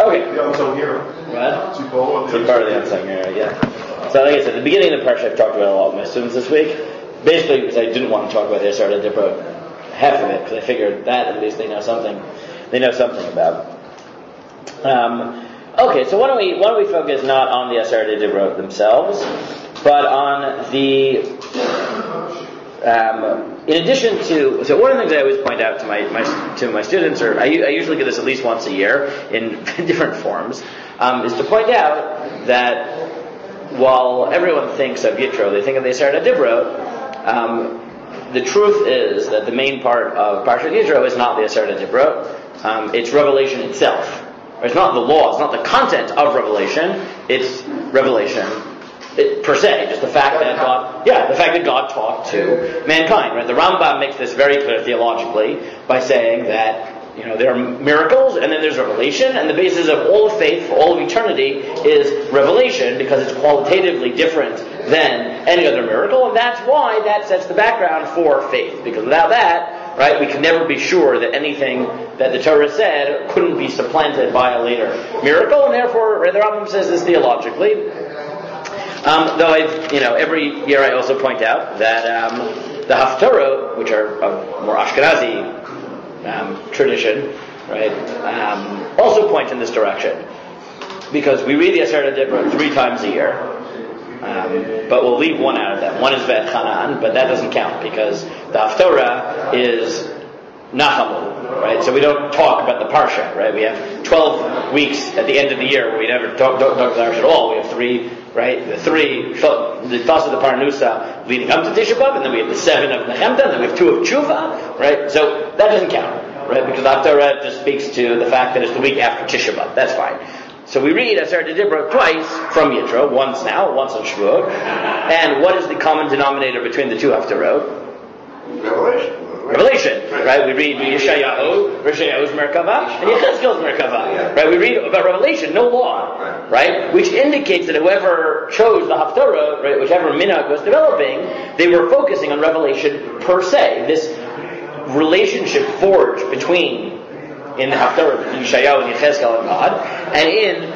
Okay. The unsung hero. What? Tzipor. Part of the unsung hero, yeah. So like I said, at the beginning of the parsha, I've talked about a lot with my students this week. Basically, because I didn't want to talk about the Aseret Dibro, half of it, because I figured that at least they know something. They know something about. Okay, so why don't we focus not on the Aseret Dibro themselves, but on the. In addition to, so one of the things I always point out to my students, or I usually get this at least once a year in different forms, is to point out that while everyone thinks of Yitro, they think of the Aseret Dibro. The truth is that the main part of Parshat Yitro is not the Aseret Dibro. It's Revelation itself. It's not the law. It's not the content of Revelation. It's Revelation. Per se, just the fact that God talked to mankind. Right? The Rambam makes this very clear theologically by saying that there are miracles and then there's revelation, and the basis of all of faith for all of eternity is revelation because it's qualitatively different than any other miracle, and that's why that sets the background for faith. Because without that, right, we can never be sure that anything that the Torah said couldn't be supplanted by a later miracle, and therefore the Rambam says this theologically. Though every year I also point out that the Haftarah, which are of more Ashkenazi tradition, right, also point in this direction. Because we read the Aseret Dibro 3 times a year, but we'll leave one out of them. One is Vet Chanan, but that doesn't count because the Haftarah is Nachamu, right? So we don't talk about the Parsha, right? We have 12 weeks at the end of the year where we never talk about the Parsha at all. We have 3, right? The Thas of the Parnusa leading up to Tisha B'Av, and then we have the 7 of Nehemta, and then we have 2 of Tshuva, right? So that doesn't count, right? Because the Haftarah just speaks to the fact that it's the week after Tisha B'Av. That's fine. So we read Aseret Dibro twice from Yitro, once on Shavuot. And what is the common denominator between the 2 Haftarot? Revelation, right? We read Yeshayahu's Merkava, and Yechezkel's Merkava, right? We read about Revelation, no law, right? Which indicates that whoever chose the Haftarah, right, whichever minhag was developing, they were focusing on Revelation per se. This relationship forged between, in the Haftarah, between Yeshayahu and Yechezkel and God, and in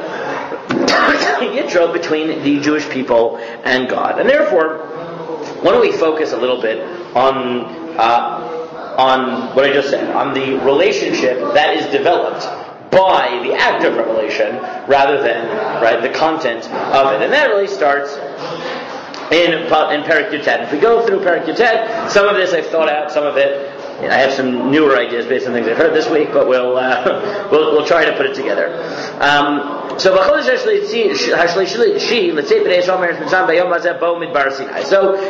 Yitro between the Jewish people and God. And therefore, why don't we focus a little bit on what I just said, on the relationship that is developed by the act of revelation rather than, right, the content of it. And that really starts in Perek Yutet. If we go through Perek Yutet, some of this I've thought out, some of it I have some newer ideas based on things I've heard this week, but we'll try to put it together. So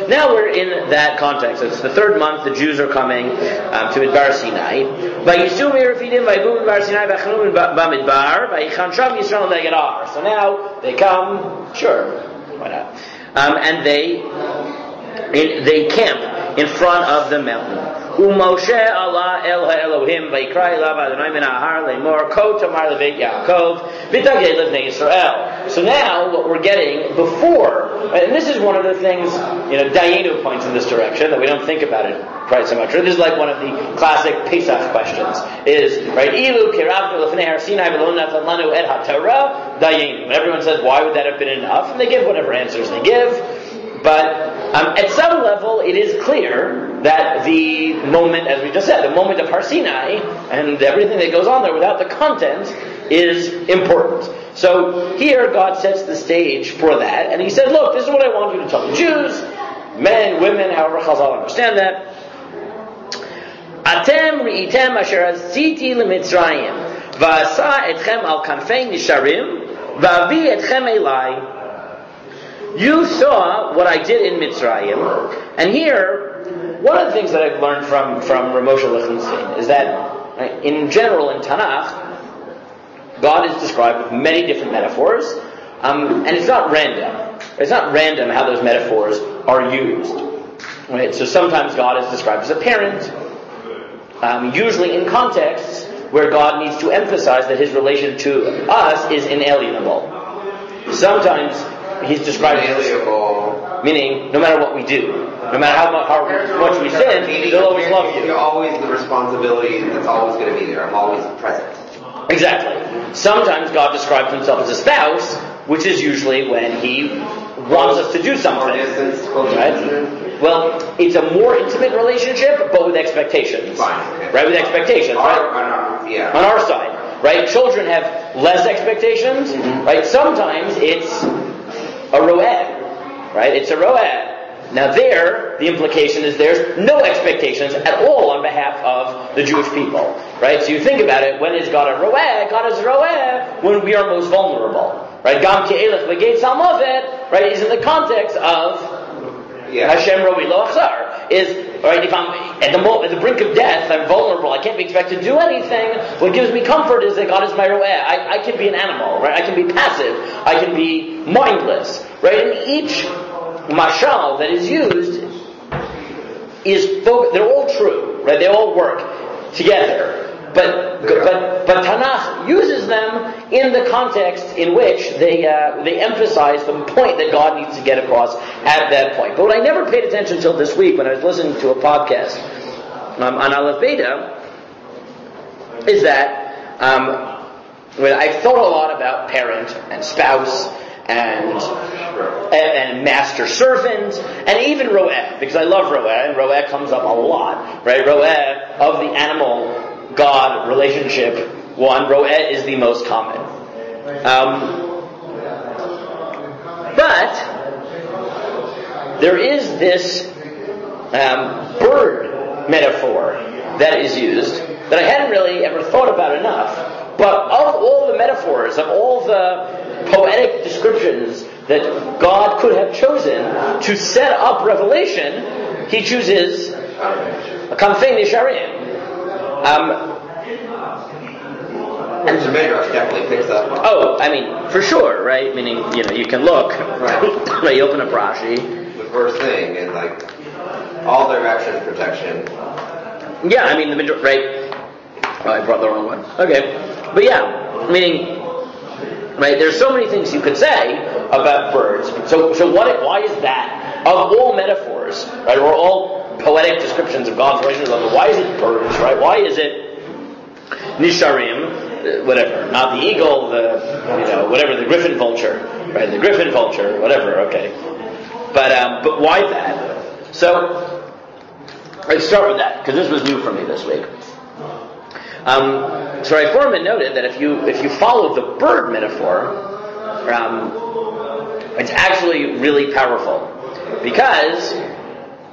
now we're in that context. So it's the 3rd month. The Jews are coming to Midbar Sinai. So now they come. Sure, why not? And they camp in front of the mountain. Moshe Allah El Elohim Vayikra Elav Adonai Min Ahar Leimor Ko Tamar Leveit Yaakov V'Tagei Levnei Yisrael. So now what we're getting before, and this is one of the things, Dayenu points in this direction that we don't think about it quite so much. This is like one of the classic Pesach questions. Is right? Ilu Kiravnu Lefnei Har Sinai V'Lo Natan Lanu Et HaTorah Dayenu. And everyone says, why would that have been enough? And they give whatever answers they give. But at some level, it is clear that the moment, as we just said, the moment of Har Sinai and everything that goes on there without the content is important. So here God sets the stage for that, and He said, look, this is what I want you to tell the Jews, men, women, however Chazal understand that. Atem ri'item asher aziti leMitzrayim va'asa etchem al kanfei nisharim va'avi etchem elai. You saw what I did in Mitzrayim, and here, one of the things that I've learned from Rav Moshe Lichtenstein is that, right, in general in Tanakh, God is described with many different metaphors, and it's not random. It's not random how those metaphors are used. Right? So sometimes God is described as a parent, usually in contexts where God needs to emphasize that His relation to us is inalienable. Sometimes He's described as meaning no matter what we do, no matter how much we sin, He'll always love you. You're always the responsibility that's always going to be there. I'm always present. Exactly. Sometimes God describes himself as a spouse, which is usually when he wants us to do something. Right? Well, it's a more intimate relationship, but with expectations. Right? With expectations, right? On our side. Right? Children have less expectations. Right? Sometimes it's a roed. Right? It's a roed. Now there, the implication is there's no expectations at all on behalf of the Jewish people. Right? So you think about it, when is God a roeh? God is a roeh when we are most vulnerable. Right? Gam ke'elech v'geit salmovet, right, is in the context of Hashem ro'i lo achzar. Is, right, if I'm at the brink of death, I'm vulnerable, I can't be expected to do anything, what gives me comfort is that God is my roeh. I can be an animal, right? I can be passive, I can be mindless, right? And each mashal that is used they're all true, right? They all work together. But Tanakh uses them in the context in which they emphasize the point that God needs to get across at that point. But what I never paid attention until this week when I was listening to a podcast on Aleph Beta is that I've thought a lot about parent and spouse and master servant, and even roeh, because I love roeh, and roeh comes up a lot, right? Roeh of the animal-God relationship, roeh is the most common. But there is this bird metaphor that is used that I hadn't really ever thought about enough. But of all the metaphors, of all the poetic descriptions that God could have chosen to set up Revelation, he chooses a Kanfei Nisharim. And the Midrash definitely picks up on. Oh, I mean, for sure, right? Meaning, you can look, right? You open up Rashi. The first thing is all direction protection. Yeah, I mean, the Midrash, right? Oh, I brought the wrong one. Okay. But yeah, meaning, right, there's so many things you could say about birds. So why is that? Of all metaphors, right, or all poetic descriptions of God's relations, why is it birds, right? Why is it Nisharim, whatever, not the eagle, whatever, the griffin vulture, right? The griffin vulture, whatever, okay. But why that? So, let's start with that, because this was new for me this week. So Rabbi Foreman noted that if you follow the bird metaphor, it's actually really powerful. Because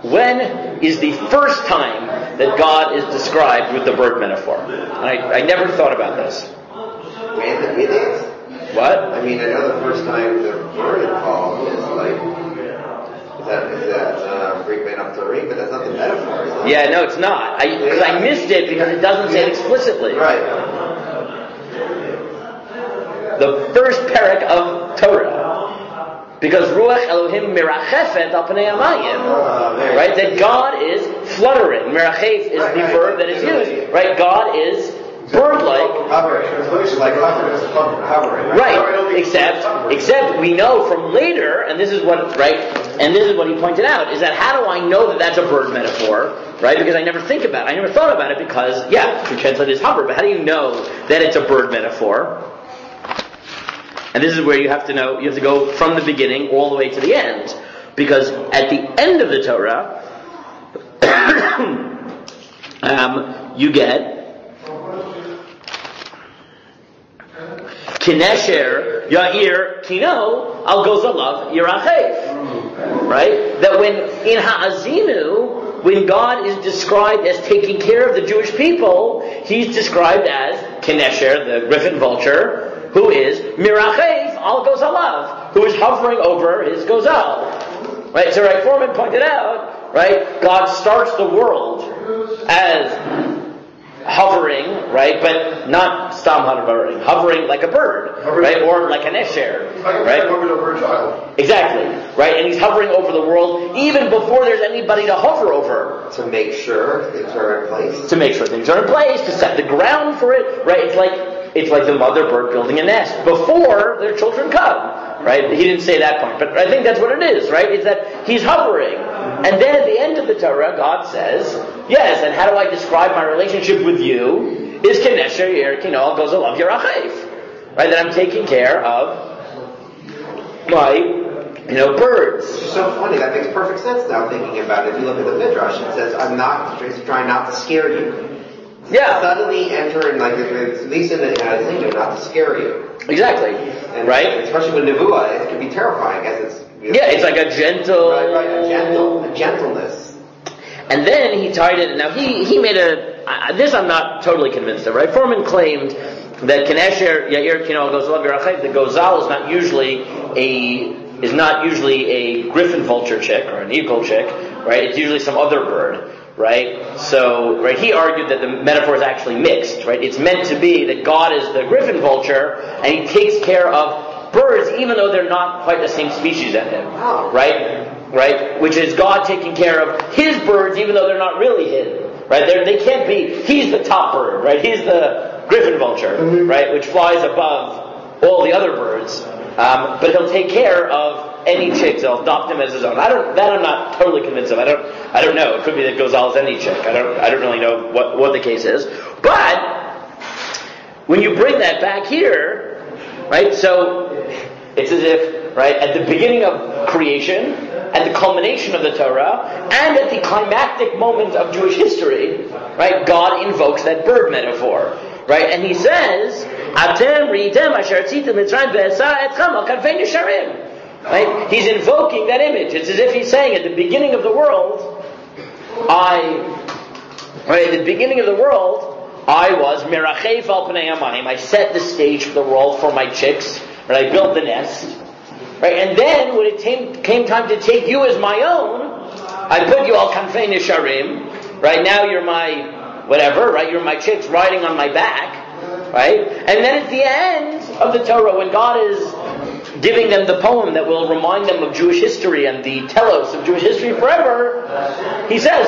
when is the first time that God is described with the bird metaphor? And I never thought about this. What? I mean, I know the first time the bird is called is Greek man up to ring, but that's not the metaphor, is it? Yeah, no, it's not. Because I missed it because it doesn't say it explicitly. Right. The first parak of Torah. Because Ruach Elohim mirachefet al panei hamayim. Right? That God is fluttering. Mirachef is the verb that is used. Right? God is bird-like. Hovering. Right. Except we know from later, and this is what he pointed out, is that how do I know that that's a bird metaphor? Right? Because I never thought about it because, we translate it as hover, but how do you know that it's a bird metaphor? And this is where you have to go from the beginning all the way to the end. Because at the end of the Torah, you get Kinesher Yair Kino Al Gozalav Yirachef. Right? That when in Ha'azinu, when God is described as taking care of the Jewish people, he's described as Kinesher, the griffin vulture, who is Mirachef Al Gozalav, who is hovering over his gozal. Right? So Rabbi Foreman pointed out, right, God starts the world as hovering, right, but not stam hovering like a bird, right, or like an esher, right? Over a child. Exactly, right, and he's hovering over the world even before there's anybody to hover over. To make sure things are in place. To set the ground for it, right? It's like the mother bird building a nest before their children come, right? He didn't say that point, but I think that's what it is, right? Is that he's hovering. And then at the end of the Torah, God says, yes, and how do I describe my relationship with you? is Kenesher Yerkinol goes Alav Yerachev. Right? That I'm taking care of my, birds. It's so funny. That makes perfect sense now thinking about it. If you look at the Midrash, it says, it's trying not to scare you. Yeah. Suddenly enter in, at least in the thing, not to scare you. Exactly. And right? Especially with Nevuah, it can be terrifying as it's... it's like a gentle... Right, a gentleness. And then he tied it... Now, he made this I'm not totally convinced of, right? Foreman claimed that Kenesher Yair Kinol Gozal Birachayv, the Gozal is not usually a griffin vulture chick or an eagle chick, right? It's usually some other bird, right? So, right, he argued that the metaphor is actually mixed, right? It's meant to be that God is the griffin vulture and he takes care of birds even though they're not quite the same species as him, right? Which is God taking care of his birds even though they're not really his, right? They can't be, he's the top bird, right? He's the griffin vulture, right? Which flies above all the other birds. But he'll take care of any chicks. He'll adopt them as his own. I'm not totally convinced of. I don't know. It could be that Gozal is any chick. I don't really know what the case is. But when you bring that back here, right? So it's as if, right, at the beginning of creation, at the culmination of the Torah, and at the climactic moment of Jewish history, right? God invokes that bird metaphor, right? And he says, "Atem riitem asher tzitem mitzrayim ve'esa etchem al kanfei nisharim." Right? He's invoking that image. It's as if he's saying, at the beginning of the world, I was mirachef al pnei hamayim. I set the stage for the world for my chicks, right? I built the nest. Right? And then when it came time to take you as my own, I put you al kanfei nisharim. Right? Now you're my whatever, right? You're my chicks riding on my back. Right? And then at the end of the Torah, when God is giving them the poem that will remind them of Jewish history and the telos of Jewish history forever, he says,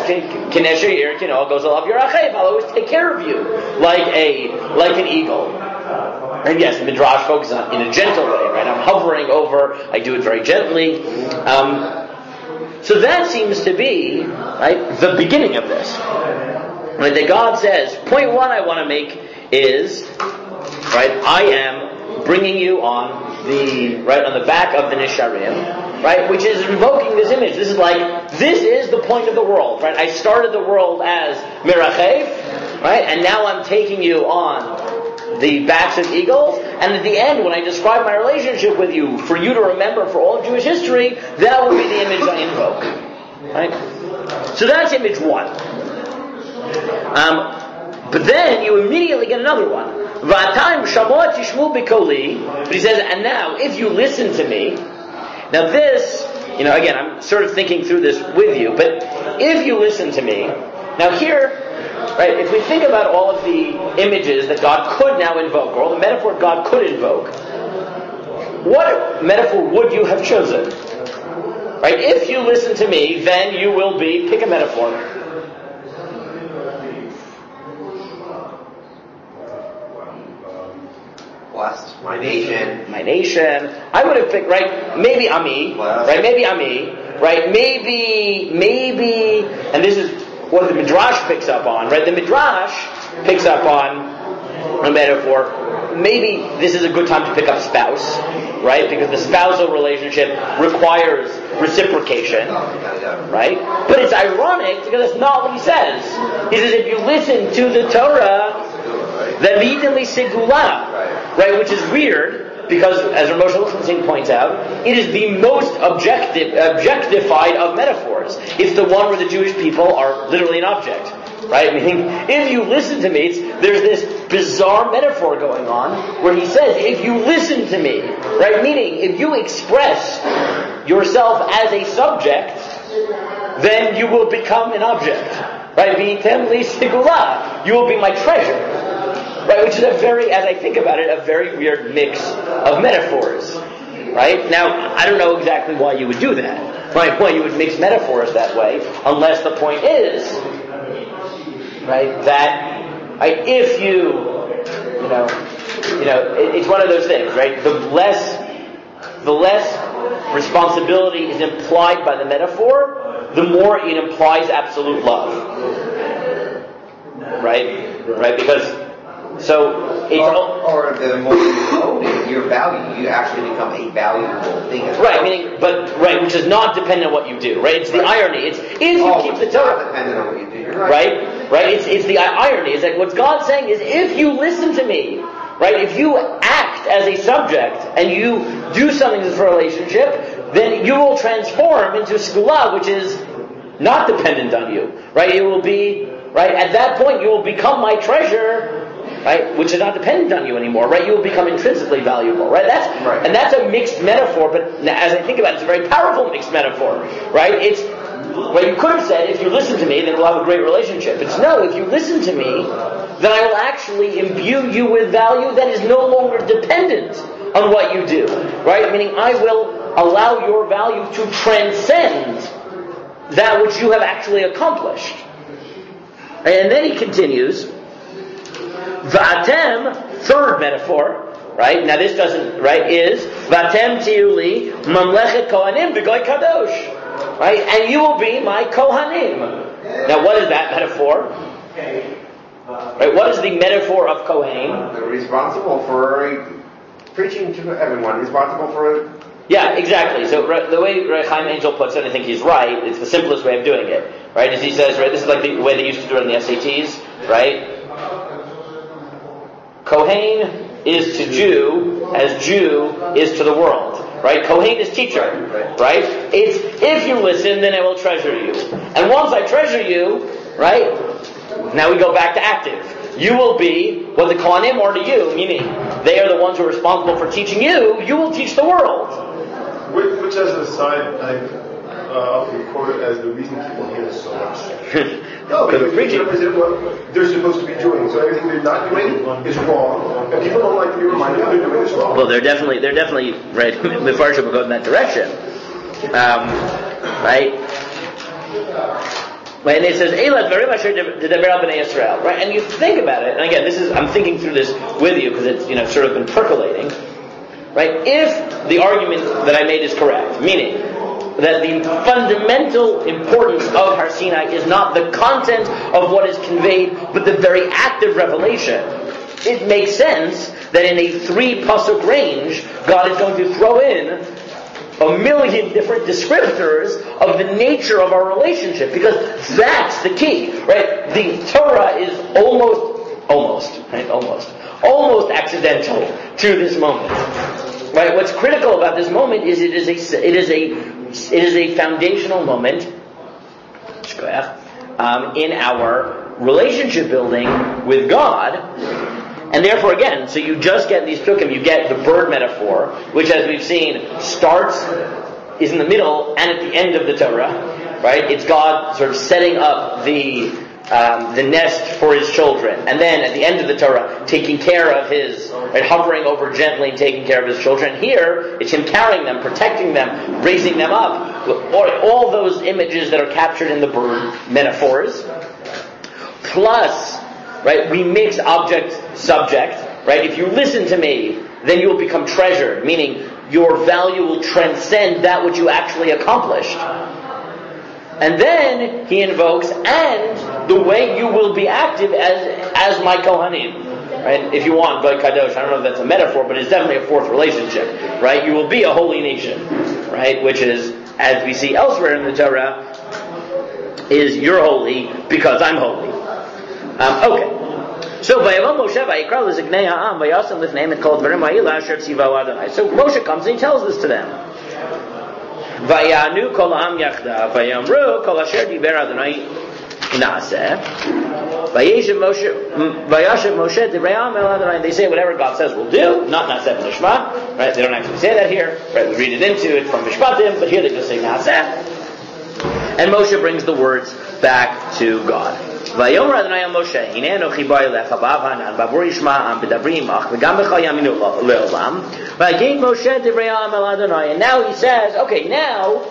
Kenesher Yerkinol goes Alav Yerachev, I'll always take care of you like an eagle. And yes, Midrash focuses on in a gentle way, right? I'm hovering over, I do it very gently. So that seems to be, right, the beginning of this. Right, that God says, point one I want to make is, right, I am bringing you on the back of the Nisharim, right, which is invoking this image. This is the point of the world, right? I started the world as Mirachev, right, and now I'm taking you on the backs of eagles, and at the end, when I describe my relationship with you, for you to remember for all of Jewish history, that will be the image I invoke, right? So that's image one. But then you immediately get another one. But he says, and now, if you listen to me, now this, again, I'm sort of thinking through this with you, but if you listen to me, now here, right, if we think about all of the images that God could now invoke, or all the metaphor God could invoke, what metaphor would you have chosen? Right, if you listen to me, then you will be, pick a metaphor. Blessed. My nation. I would have picked, right, maybe Ami, right, maybe Ami, right, maybe, and this is what the Midrash picks up on, right, the Midrash picks up on a metaphor, maybe this is a good time to pick up spouse, right, because the spousal relationship requires reciprocation, right, but it's ironic because that's not what he says. He says if you listen to the Torah, then v'yitem li segula, right, which is weird because, as Moshe Lichtenstein points out, it is the most objectified of metaphors. It's the one where the Jewish people are literally an object, right? Meaning, if you listen to me, there's this bizarre metaphor going on where he says, if you listen to me, right? Meaning, if you express yourself as a subject, then you will become an object, right? V'yitem li segula, you will be my treasure. Right, which is as I think about it, a very weird mix of metaphors. Right? Now, I don't know exactly why you would do that. Right? Why you would mix metaphors that way, unless the point is, right, that if it's one of those things, right? The less responsibility is implied by the metaphor, the more it implies absolute love. Right? Right? Because So it's or the more you own it, your value, you actually become a valuable thing. Right, which is not dependent on what you do, right? It's the irony. It's if you keep the Torah, not dependent on what you do. You're right. It's the irony. Is that what God's saying is if you listen to me, right? If you act as a subject and you do something for a relationship, then you will transform into skula, which is not dependent on you, right? It will be right at that point. You will become my treasure. Right, which is not dependent on you anymore, right? You will become intrinsically valuable, right? And that's a mixed metaphor, but as I think about it, it's a very powerful mixed metaphor, right? It's well, you could have said, if you listen to me, then we'll have a great relationship. It's no, if you listen to me, then I will actually imbue you with value that is no longer dependent on what you do, right? Meaning, I will allow your value to transcend that which you have actually accomplished. And then he continues. V'atem, third metaphor, right? Now this doesn't, right, is V'atem tiuli mamlechet kohanim b'goy kadosh, right? And you will be my kohanim. Now what is that metaphor? Right? What is the metaphor of kohen? They're responsible for preaching to everyone. Responsible for... Yeah, exactly. So the way Chaim Angel puts it, I think he's right. It's the simplest way of doing it, right? As he says, right, this is like the way they used to do it on the SATs, right? Kohen is to Jew as Jew is to the world, right? Kohen is teacher, right? It's if you listen, then I will treasure you. And once I treasure you, right? Now we go back to active. You will be what the Kohanim are to you, meaning they are the ones who are responsible for teaching you. You will teach the world. Which as an aside, I often quote it as the reason people hate us so much. No, because they represent what they're supposed to be doing. So everything they're not doing is wrong, and people don't like to be reminded they're doing this wrong. Well, they're definitely right. Mefarshim will go in that direction, right? And it says, "Eilat very much dedaber al bnei Yisrael," right? And you think about it, and again, I'm thinking through this with you because it's sort of been percolating, right? If the argument that I made is correct, meaning that the fundamental importance of Har Sinai is not the content of what is conveyed, but the very act of revelation. It makes sense that in a 3-pasuk range, God is going to throw in 1,000,000 different descriptors of the nature of our relationship, because that's the key, right? The Torah is almost accidental to this moment. Right? What's critical about this moment is it is a foundational moment in our relationship building with God, and therefore again, so you just get these psukim, you get the bird metaphor, which as we've seen is in the middle and at the end of the Torah, right? It's God sort of setting up the nest for his children, and then at the end of the Torah, taking care of his, right, hovering over gently and taking care of his children. Here, it's him carrying them, protecting them, raising them up. All those images that are captured in the bird metaphors. Plus, right, we mix object, subject, right? If you listen to me, then you will become treasured, meaning your value will transcend that which you actually accomplished. And then he invokes, and the way you will be active as my Kohanim. Right? If you want, Goy Kadosh, I don't know if that's a metaphor, but it's definitely a fourth relationship. Right? You will be a holy nation. Right? Which is, as we see elsewhere in the Torah, is you're holy because I'm holy. Okay. So Moshe comes and he tells this to them. Vayanu kol ha'am yachdav, vayamru kol asher diber Adonai na'aseh. Vayashiv Moshe divrei ha'am el Adonai. They say whatever God says we'll do, not na'aseh v'nishma. Right? They don't actually say that here. Right? We read it into it from Mishpatim, but here they just say na'aseh. And Moshe brings the words back to God. Vayomer Adonai al Moshe, Hinei anochi bo elecha ba'avanan b'avur yishma'am b'dabri imach v'gam b'cha yaminu le'olam v'agin Moshe divrei ha'am el Adonai. And now he says, okay, now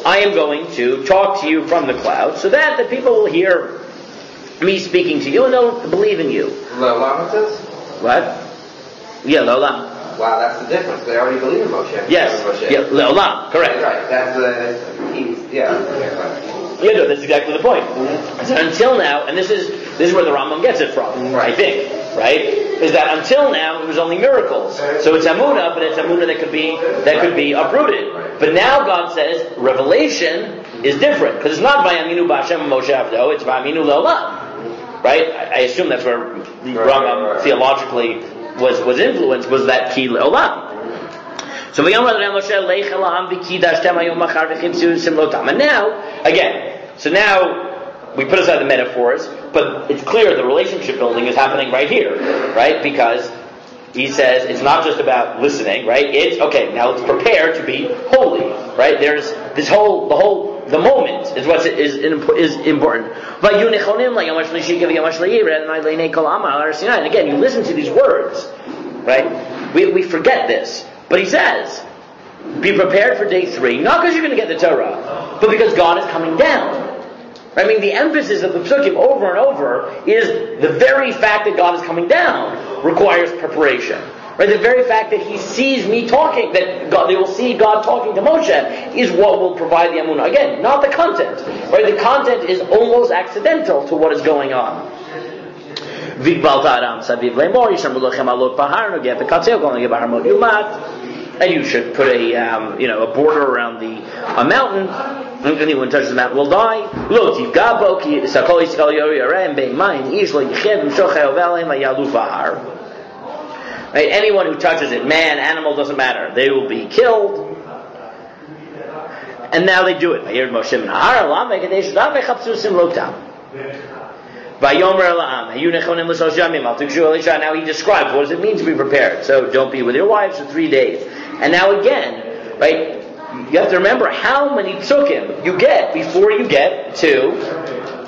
I am going to talk to you from the cloud so that the people will hear me speaking to you and they'll believe in you. Le'olam it says? What? Yeah, le'olam. Wow, that's the difference. They already believe in Moshe. Yes. Moshe. Yeah, le'olam. Correct. Right. That's the key. Yeah. Yeah, no, that's exactly the point. Mm-hmm. So until now, and this is where the Rambam gets it from, I think. right, is that until now it was only miracles. So it's Amunah, but it's Amunah that could be uprooted. But now God says revelation is different, because it's not by Aminu B'Hashem Moshe Avdo, it's by Aminu Le'olam. Right? I assume that's where Rambam theologically was influenced, was that Ki Le'olam. So and now, again, so now we put aside the metaphors, but it's clear the relationship building is happening right here, right? Because he says it's not just about listening, right? It's, okay, now let's prepare to be holy, right? There's this the moment is what is important. And again, you listen to these words, right? We forget this. But he says, be prepared for day 3, not because you're going to get the Torah, but because God is coming down. I mean, the emphasis of the Psukim over and over is the very fact that God is coming down requires preparation. Right? The very fact that he sees me talking, that they will see God talking to Moshe, is what will provide the Amunah. Again, not the content. Right? The content is almost accidental to what is going on. And you should put a border around a mountain. Anyone touches the mountain will die. Right? Anyone who touches it, man, animal, doesn't matter, they will be killed. And now they do it. Now he describes what does it mean to be prepared. So don't be with your wives for 3 days. And now again, right, you have to remember how many psukim you get before you get to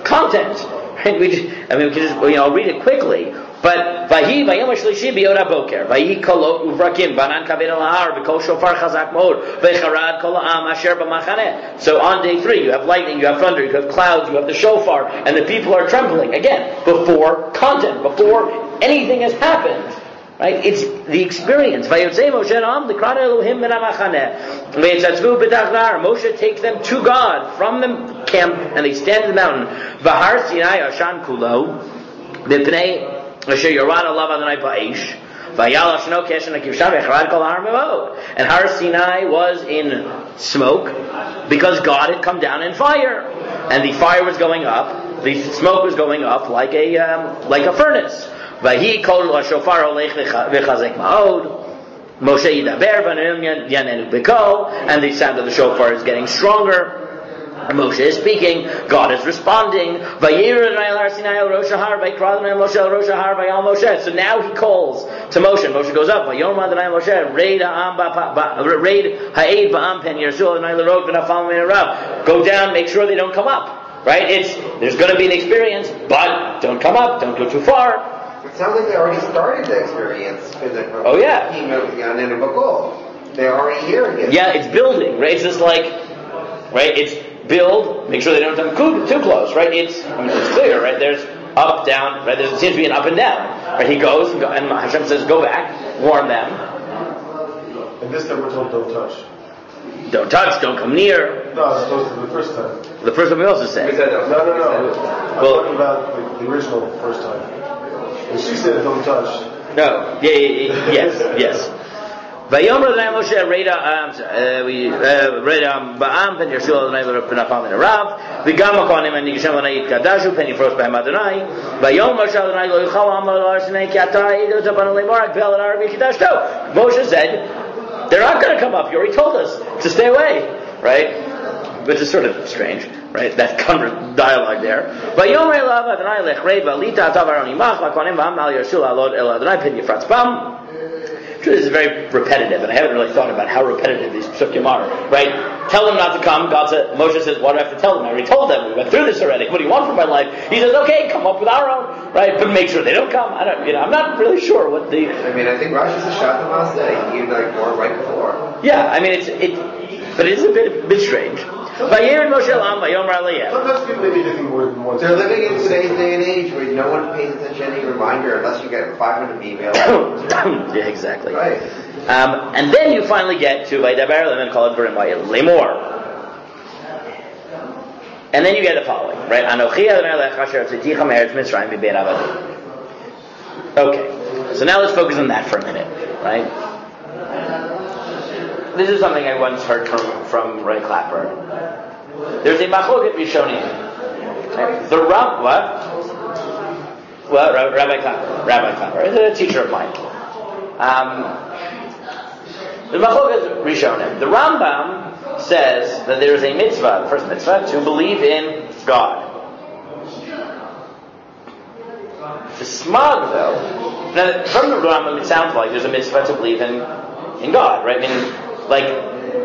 content. Right? We can just I'll read it quickly. But Vayi Vayom Shlishi B'Yod HaBoker Vayi Kolot Uvrakim Banan Kaved Al Har V'Kol Shofar Chazak Mod V'Charad Kol Ha'am Asher B'Machaneh. So on day 3 you have lightning, you have thunder, you have clouds, you have the shofar, and the people are trembling. Again, before content, before anything has happened. Right? It's the experience. Vayotzei Moshe Na'am L'Kran Elohim Min HaMachaneh V'Yetzatzvu B'Dachnar. Moshe takes them to God from the camp, and they stand in the mountain. V'Har Sinai Ashan Kulo V'Pnei Asher Yoran Alav Adonai Ba'esh V'Yal Ashno Keshen HaKivshan V'Charad Kol Har Mevod. And Har Sinai was in smoke because God had come down in fire, and the fire was going up, the smoke was going up like a furnace. Vahi Kol Shofar Olech V'Chazek Ma'od Moshe Yidaber V'Num Yanenu B'Kol, and the sound of the shofar is getting stronger. Moshe is speaking, God is responding. So now he calls to Moshe. Moshe goes up. Go down, make sure they don't come up. Right? There's going to be an experience, but don't come up, don't go too far. It sounds like they already started the experience. Oh yeah. They're already hearing it. Yeah, it's building, right? It's just like, right? It's build, make sure they don't come too close, right? It's clear, right? There's up, down, right? There seems to be an up and down, right? He goes, and Hashem says, go back, warn them. And this time we're told, don't touch. Don't touch, don't come near. No, it's supposed to be the first time. The first time we also said. No. I'm talking about the original first time. And she said, don't touch. No, yes. Vayomer Adonai Moshe we read Ba'am Pen Yeshua Adonai V'Nafam and Rav V'Gam Akonim and Yigishem Adonai Kadashu Pen Yifros B'Hem Adonai Vayomer Moshe Adonai Lo Yichal Am Al Arsinei Ki Ata Eidos Aban Leimar Akbel Al Arabi Kidashto. Moshe said, they're not going to come up. You already told us to stay away, right? Which is sort of strange, right? That dialogue there. Vayomer Elav Adonai Lechrei V'Alita Atav Aron Yimach V'Akonim V'Am Al Yeshua Alod El Adonai Pen Yifratz Bam. This is very repetitive, and I haven't really thought about how repetitive these psukim are. Right? Tell them not to come. Moshe says, "What do I have to tell them? I already told them. We went through this already. What do you want from my life?" He says, "Okay, come up with our own, right? But make sure they don't come." I'm not really sure what the. I think Rashi's a shot the Maseh. He gave more right before. Yeah, but it is a bit strange. Sometimes people may be living more than once. They're living in today's day and age where no one pays attention to any reminder unless you get 500 emails. Yeah, exactly. Right. And then you finally get to Vaydaber and call it Lemor. And then you get the following, right? Anochi Adonai Lech Asher Tziticha Me'eretz Mitzrayim V'Bein Avadim. Okay, so now let's focus on that for a minute, right? This is something I once heard from Ray Clapper. There's a machloket rishonim. Right? The what? Well, Rabbi Clapper, is a teacher of mine. The machloket rishonim. The Rambam says that there is a mitzvah, the first mitzvah, to believe in God. The smog, though, now from the Rambam it sounds like there's a mitzvah to believe in God, right? I mean, like,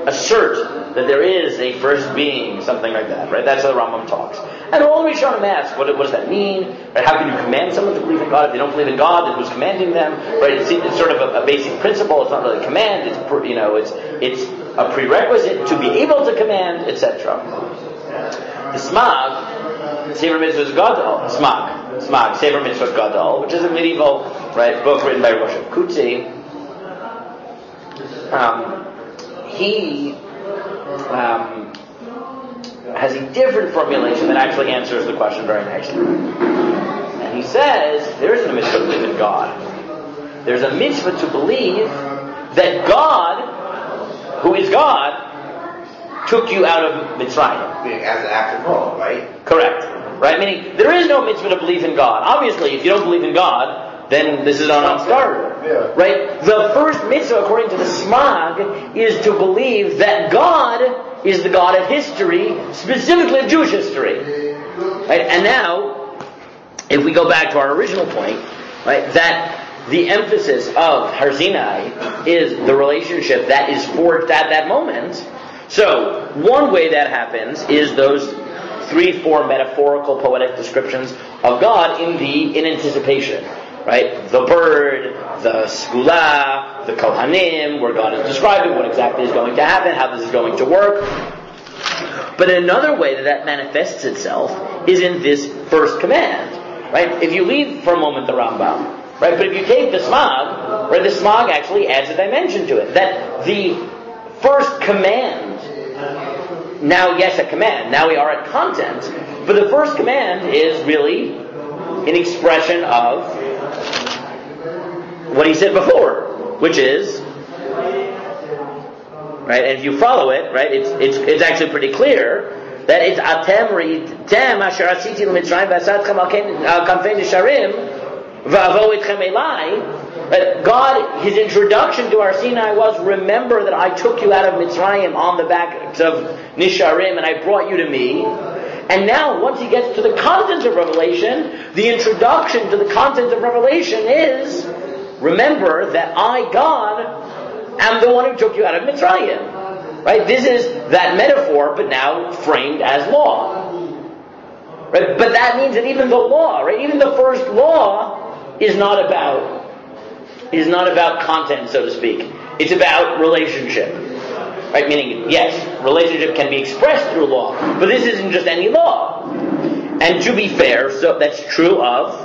assert that there is a first being, something like that, right? That's how the Rambam talks. And all the Rishonim ask, what does that mean? Right? How can you command someone to believe in God if they don't believe in God? Then who's commanding them? Right? It's sort of a basic principle. It's not really a command. It's a prerequisite to be able to command, etc. The Smag, Sefer Mitzvahs Gadol, Smag, Sefer Mitzvahs Gadol, which is a medieval, right, book written by Rosh Kutzi. He has a different formulation that actually answers the question very nicely. And he says, there isn't a mitzvah to believe in God. There's a mitzvah to believe that God, who is God, took you out of Mitzrayim. As an act of law, right? Correct. Right? Meaning, there is no mitzvah to believe in God. Obviously, if you don't believe in God, then this is a non-starter. Yeah. Right? The first mitzvah, according to the Smag, is to believe that God is the God of history, specifically of Jewish history. Right? And now, if we go back to our original point, right, that the emphasis of Har Sinai is the relationship that is forged at that moment. So, one way that happens is those 3-4 metaphorical poetic descriptions of God in anticipation. Right? The bird, the skula, the kohanim, where God is describing what exactly is going to happen, how this is going to work. But another way that manifests itself is in this first command. Right? If you leave for a moment the Rambam, right? But if you take the Smag, right, the Smag actually adds a dimension to it. That the first command, now yes, a command, now we are at content, but the first command is really an expression of what he said before, which is, right, and if you follow it, right, it's actually pretty clear that it's atem ritem asher asiti l'mitzrayim v'asatchem al kamfei nisharim v'avo itchem elai. God, his introduction to Har Sinai was, remember that I took you out of Mitzrayim on the backs of Nisharim and I brought you to me. And now, once he gets to the content of Revelation, the introduction to the content of Revelation is, remember that I, God, am the one who took you out of Mitzrayim. Right? This is that metaphor, but now framed as law. Right? But that means that even the law, right? Even the first law is not about content, so to speak. It's about relationship. Right? Meaning, yes, relationship can be expressed through law, but this isn't just any law. And to be fair, so that's true of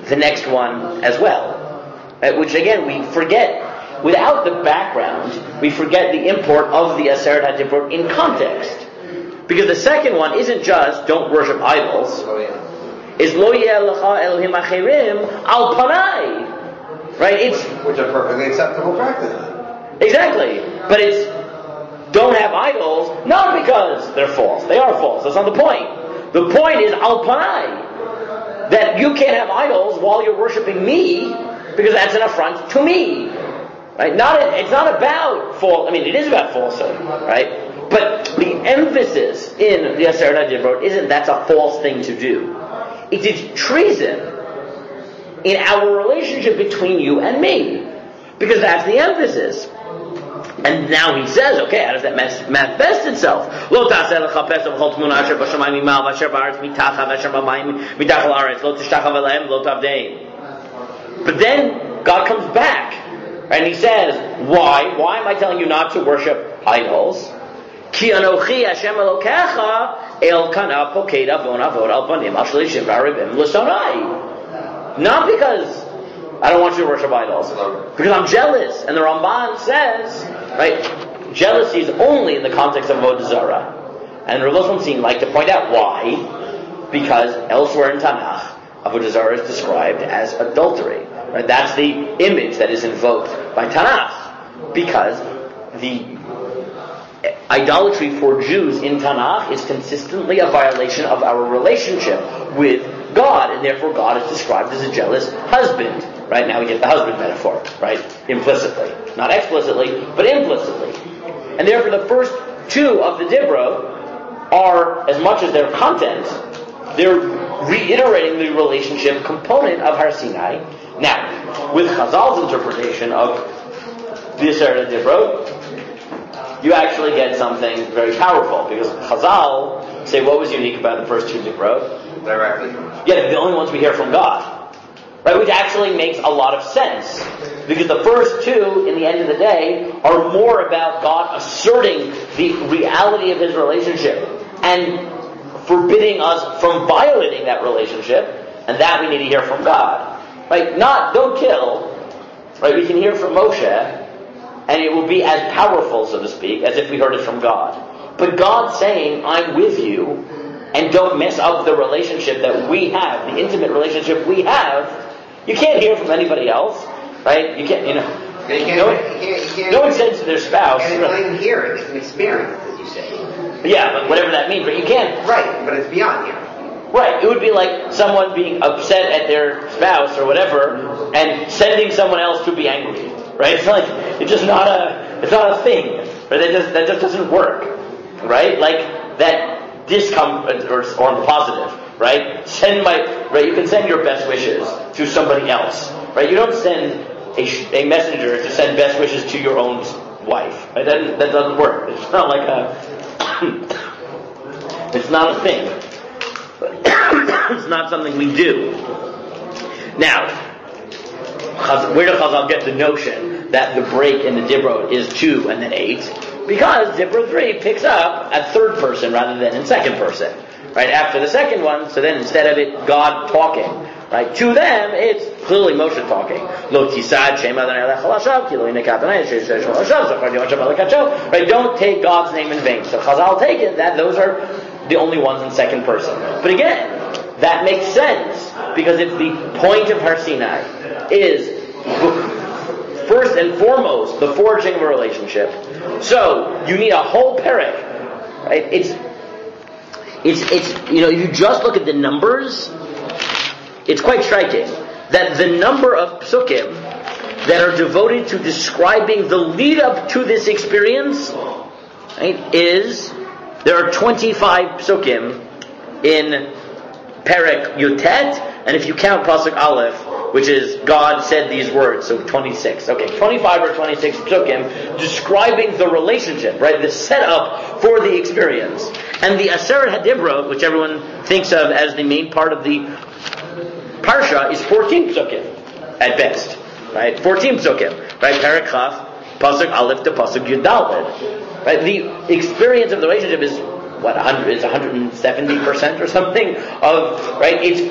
the next one as well. Right? Which again, we forget. Without the background, we forget the import of the Aseret HaDivrot in context. Because the second one isn't just, don't worship idols. It's Lo Yeh Lecha Elohim Acherim Al Panai. Right? Which are perfectly acceptable practices. Exactly. But it's, don't have idols, not because they're false. They are false. That's not the point. The point is Al Panai. That you can't have idols while you're worshiping me, because that's an affront to me. Right? It's not about false. I mean, it is about falsehood, right? But the emphasis in the Aseret HaDivrot isn't that's a false thing to do. It's treason in our relationship between you and me, because that's the emphasis. And now he says, okay, how does that manifest itself? Lo ta'aseh lecha pesach v'chol tmuna asher b'shamayim mimal v'asher ba'aretz mitacha v'asher b'mayim mitachal haaretz lo tishtachav elehem lo tavdeim. But then God comes back. And he says, why? Why am I telling you not to worship idols? Ki anochi Hashem Elokecha el kana poked avon avod al panim al shlishim v'aribim l'sonai. Not because I don't want you to worship idols, because I'm jealous. And the Ramban says, right, jealousy is only in the context of Avodah Zarah. And Rav Jonanthan like to point out why. Because elsewhere in Tanakh, Avodah Zarah is described as adultery. Right? That's the image that is invoked by Tanakh, because the idolatry for Jews in Tanakh is consistently a violation of our relationship with God, and therefore God is described as a jealous husband. Right? Now we get the husband metaphor, right? Implicitly. Not explicitly, but implicitly. And therefore the first two of the Dibrot are, as much as their content, they're reiterating the relationship component of Har Sinai. Now, with Chazal's interpretation of the Aseret Dibrot, you actually get something very powerful, because Chazal say what was unique about the first two Dibrot? Directly from God. Yeah, they're the only ones we hear from God. Right, which actually makes a lot of sense, because the first two, in the end of the day, are more about God asserting the reality of His relationship and forbidding us from violating that relationship, and that we need to hear from God. Right? Not, don't kill. Right? We can hear from Moshe, and it will be as powerful, so to speak, as if we heard it from God. But God saying, I'm with you, and don't mess up the relationship that we have, the intimate relationship we have. You can't hear from anybody else, right? You can't, no one says to their spouse. And it's not even hearing, it's an experience, as you say. Yeah, but whatever that means, but you can't. Right, but it's beyond hearing. Right, it would be like someone being upset at their spouse or whatever, and sending someone else to be angry, right? It's like, it's just not a thing, right? That just doesn't work, right? Like, that discomfort, or positive, right? You can send your best wishes to somebody else, right? You don't send a messenger to send best wishes to your own wife, right? That doesn't work. It's not like it's not a thing. It's not something we do. Now, where does Chazal get the notion that the break in the Dibrot is 2 and then 8? Because Dibrot 3 picks up at third person rather than in second person. Right, after the second one, so then instead of it God talking, right, to them it's clearly Moshe talking. Lo tisad shema adonai ki lo yinekah adonai right, don't take God's name in vain. So Chazal take it that those are the only ones in second person. But again, that makes sense, because if the point of Har Sinai is first and foremost the forging of a relationship, so you need a whole perek, right? It's if you just look at the numbers, it's quite striking that the number of psukim that are devoted to describing the lead up to this experience, right, there are 25 psukim in Perek Yutet, and if you count Pasuk Aleph, which is God said these words, so 26. Okay, 25 or 26 psukim describing the relationship, right, the setup for the experience. And the Aseret HaDibrot, which everyone thinks of as the main part of the Parsha, is 14 psukim at best, right? 14 psukim, right? Perek Chaf, Pasuk Aleph to Pasuk Yudaled, right? The experience of the relationship is what, 170% or something of, right? It's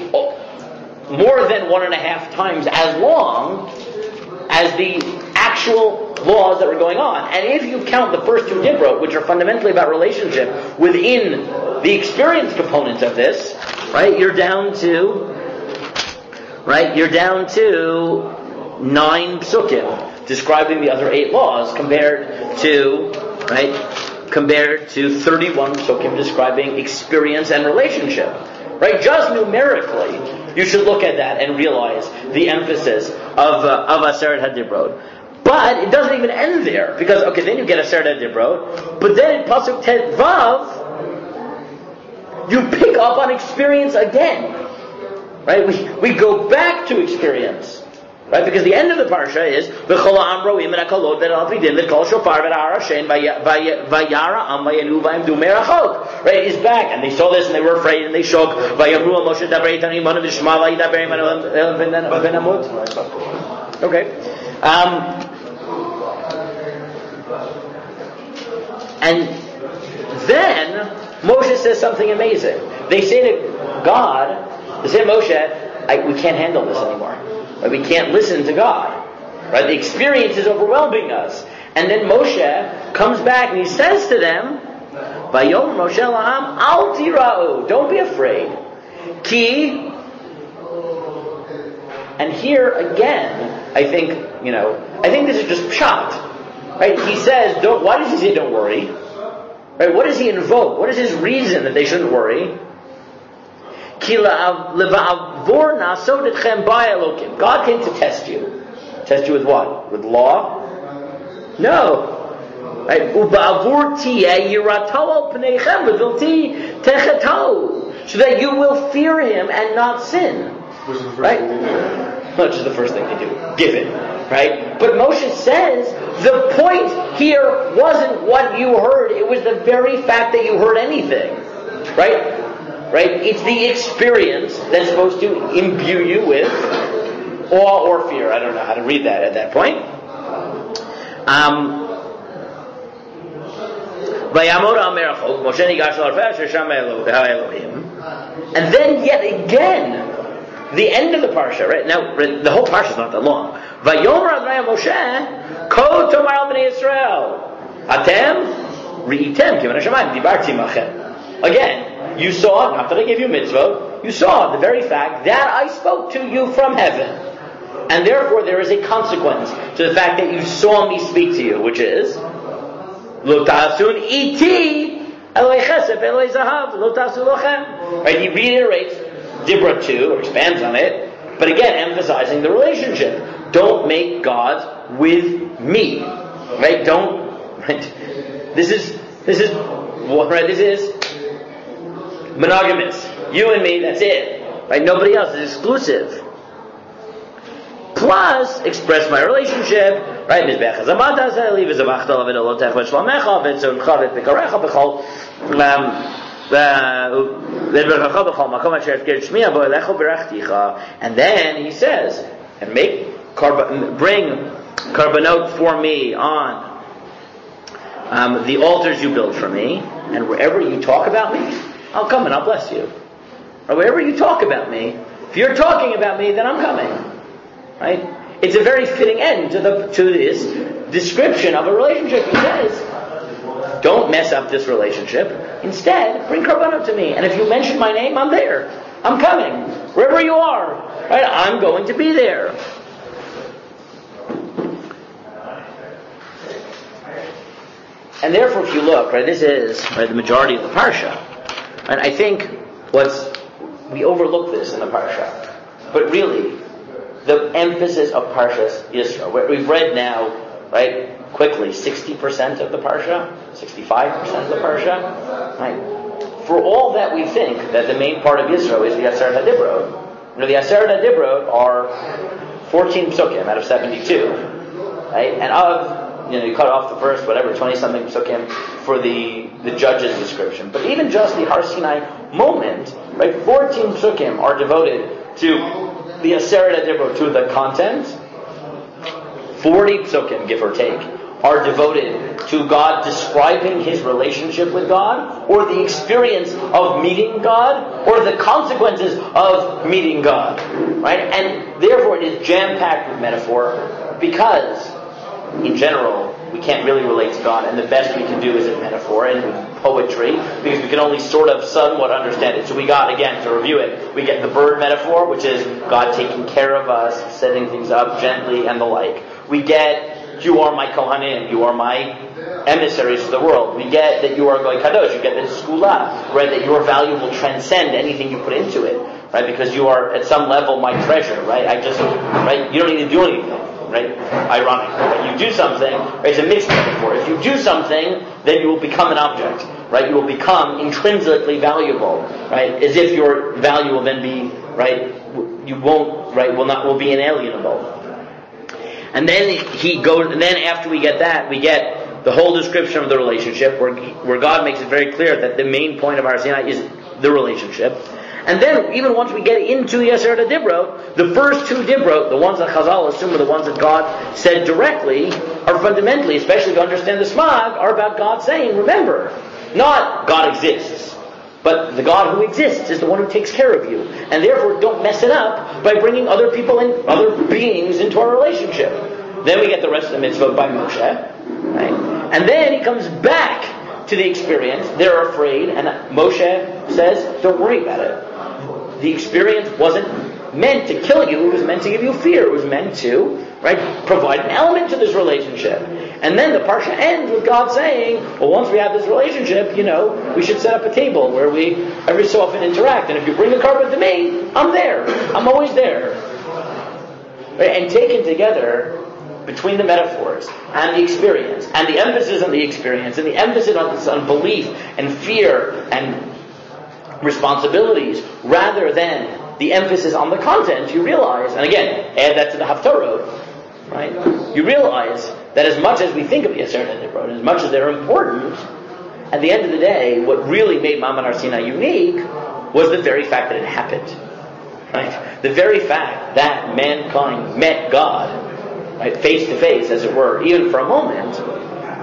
more than 1.5 times as long as the actual laws that were going on. And if you count the first two Dibrot, which are fundamentally about relationship, within the experience component of this, right, you're down to 9 psukim describing the other 8 laws compared to 31 psukim describing experience and relationship. Right? Just numerically, you should look at that and realize the emphasis of Aseret HaDibrot. But it doesn't even end there, because then you get Aseret HaDibrot, but then in Pasuk Tet Vav, you pick up on experience again. Right? We go back to experience. Right? Because the end of the parsha is V'chol ha'am ro'im et hakolot v'et ha'alpidim v'et kol shofar v'et ha'ar Hashem v'yara am v'yanu v'yamdu merachot. Right? He's back, and they saw this and they were afraid and they shook. V'yamru al Moshe daber itan imanu v'shma v'yidaber imanu v'namut. Okay. And then Moshe says something amazing. They say to God, they say to Moshe, we can't handle this anymore. Right? We can't listen to God. Right? The experience is overwhelming us. And then Moshe comes back and he says to them, Vayom Moshe la'am al tira'u, don't be afraid. Ki And here again, I think this is just pshat. Right? He says, why does he say don't worry? Right? What does he invoke? What is his reason that they shouldn't worry? God came to test you. Test you with what? With law? No. Right? So that you will fear him and not sin. Right? Which is the first thing they do. Give it. Right? But Moshe says the point here wasn't what you heard. It was the very fact that you heard anything. Right? Right? It's the experience that's supposed to imbue you with awe or fear. I don't know how to read that at that point. And then yet again, the end of the parsha, right? Now, the whole parsha is not that long. Vayomer Adonai Moshe, Ko tomar al bnei Yisrael, Atem ri'item kivan hashamayim dibarti machem. Again, you saw, not that I gave you mitzvah, you saw the very fact that I spoke to you from heaven. And therefore there is a consequence to the fact that you saw me speak to you, which is Lo ta'asun iti eloi chesed eloi zahav lo ta'asu lochem. Right? He reiterates Dibra 2, or expands on it, but again emphasizing the relationship. Don't make gods with me. Right? Don't. Right? This is what. Right? This is monogamous. You and me. That's it. Right? Nobody else is exclusive. Plus, express my relationship, right? Mizbech hazamat hazeli v'zavachta lavedolotech v'shlomecha v'tzoncha v'pikarecha b'chol v'edberchacha b'chol makom asher efker shmiya bo elecho berachticha. And then he says, and bring karbanot for me on the altars you build for me, and wherever you talk about me, I'll come and I'll bless you. Or wherever you talk about me, if you're talking about me, then I'm coming. Right? It's a very fitting end to this description of a relationship. He says, don't mess up this relationship. Instead, bring karbanot to me. And if you mention my name, I'm there. I'm coming. Wherever you are. Right? I'm going to be there. And therefore, if you look, right, this is the majority of the parsha. And I think we overlook this in the parsha. But really, the emphasis of Parshas Yisro. We've read now, right, quickly, 60% of the Parsha, 65% of the Parsha, right? For all that we think that the main part of Yisro is the Aseret HaDibrot. The Aseret HaDibrot are 14 psukim out of 72, right? And you cut off the first, 20-something psukim for the judge's description. But even just the Har Sinai moment, right, 14 psukim are devoted to the Aseret HaDibrot, to the content. 40 psukim, give or take, are devoted to God describing his relationship with God, or the experience of meeting God, or the consequences of meeting God. Right? And therefore it is jam-packed with metaphor, because in general we can't really relate to God, and the best we can do is in metaphor and with poetry, because we can only sort of somewhat understand it. So we got, again, to review it, we get the bird metaphor, which is God taking care of us, setting things up gently, and the like. We get, you are my kohanim, you are my emissaries to the world. We get that you are Goy Kadosh, you get the skula, right, that your value will transcend anything you put into it, right, because you are at some level my treasure, right, you don't need to do anything. Right? Ironic. Right? You do something, right? It's a mixed metaphor. If you do something, then you will become an object. Right? You will become intrinsically valuable. Right? As if your value will then be, right? You won't, right? Will be inalienable. And then and then after we get that, we get the whole description of the relationship, where God makes it very clear that the main point of Har Sinai is the relationship. And then, even once we get into the Aseret HaDibrot, the first two Dibrot, the ones that Chazal assume are the ones that God said directly, are fundamentally, especially to understand the Smag, are about God saying, remember, not God exists, but the God who exists is the one who takes care of you. And therefore, don't mess it up by bringing other people and other beings into our relationship. Then we get the rest of the mitzvah by Moshe, right? And then he comes back to the experience. They're afraid, and Moshe says, don't worry about it. The experience wasn't meant to kill you. It was meant to give you fear. It was meant to, right, provide an element to this relationship. And then the parsha ends with God saying, well, once we have this relationship, we should set up a table where we every so often interact. And if you bring a carbon to me, I'm there. I'm always there. Right? And taken together, between the metaphors and the experience, and the emphasis on the experience, and the emphasis on belief and fear and responsibilities, rather than the emphasis on the content, you realize, and again, add that to the Haftarah, right? You realize that as much as we think of the Aseret HaDibrot, and as much as they're important, at the end of the day, what really made Ma'amad Har Sinai unique was the very fact that it happened. Right? The very fact that mankind met God, right, face to face, as it were, even for a moment,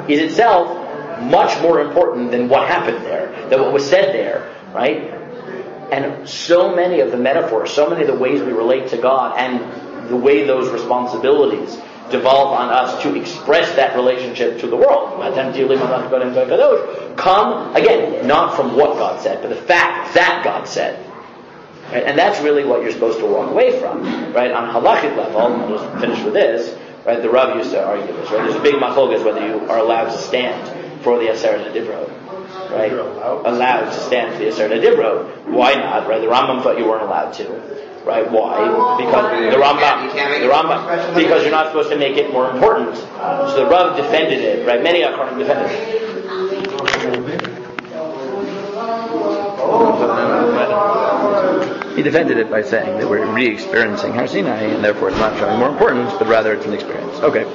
is itself much more important than what happened there, than what was said there, right? And so many of the metaphors, so many of the ways we relate to God, and the way those responsibilities devolve on us to express that relationship to the world, come, again, not from what God said, but the fact that God said. Right? And that's really what you're supposed to walk away from. Right? On a halachic level, and we'll just finish with this, right? The Rav used to argue this, right? There's a big machlokas whether you are allowed to stand for the Aseret HaDibrot. Right? Allowed to stand for the Aseret HaDibrot. Why not? Right? The Rambam thought you weren't allowed to. Right? Why? Because the Rambam, because you're not supposed to make it more important. So the Rav defended it. Right? Many Acharonim defended it. He defended it by saying that we're re-experiencing Har Sinai, and therefore it's not showing more importance, but rather it's an experience. Okay.